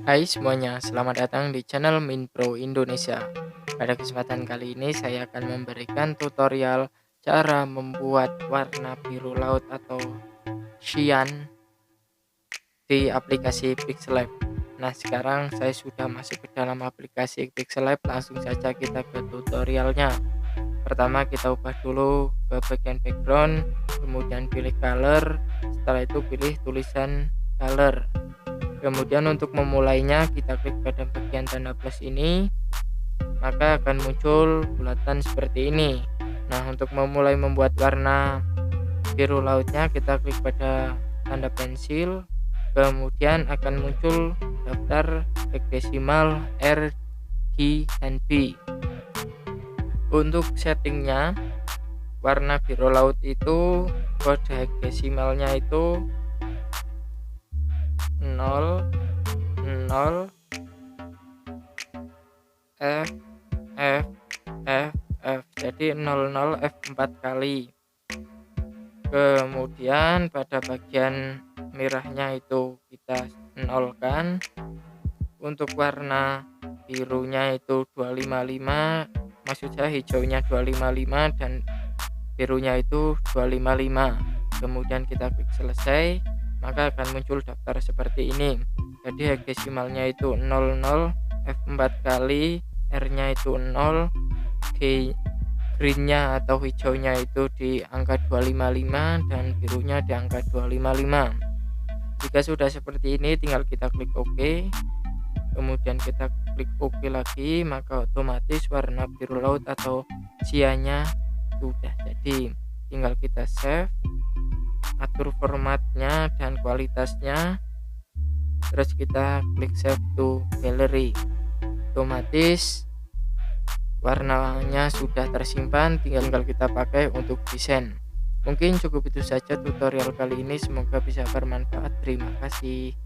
Hai semuanya, selamat datang di channel Minpro Indonesia. Pada kesempatan kali ini saya akan memberikan tutorial cara membuat warna biru laut atau cyan di aplikasi Pixellab. Nah, sekarang saya sudah masuk ke dalam aplikasi Pixellab, langsung saja kita ke tutorialnya. Pertama kita ubah dulu ke bagian background, kemudian pilih color, setelah itu pilih tulisan color. Kemudian untuk memulainya kita klik pada bagian tanda plus ini, maka akan muncul bulatan seperti ini. Nah, untuk memulai membuat warna biru lautnya kita klik pada tanda pensil, kemudian akan muncul daftar hektadesimal R, G, dan B. Untuk settingnya warna biru laut itu kode hektadesimalnya itu 0 0 F F F F, jadi 00 F 4 kali. Kemudian pada bagian merahnya itu kita nolkan. Untuk warna birunya itu 255, maksud saya hijaunya 255 dan birunya itu 255. Kemudian kita klik selesai, maka akan muncul daftar seperti ini. Jadi hektadesimalnya itu 00 F4 kali, R-nya itu 0, greennya atau hijaunya itu di angka 255 dan birunya di angka 255. Jika sudah seperti ini tinggal kita klik OK, kemudian kita klik OK lagi, maka otomatis warna biru laut atau cyannya sudah jadi. Tinggal kita save, atur formatnya dan kualitasnya, terus kita klik save to gallery. Otomatis warnanya sudah tersimpan, tinggal kita pakai untuk desain. Mungkin cukup itu saja tutorial kali ini, semoga bisa bermanfaat. Terima kasih.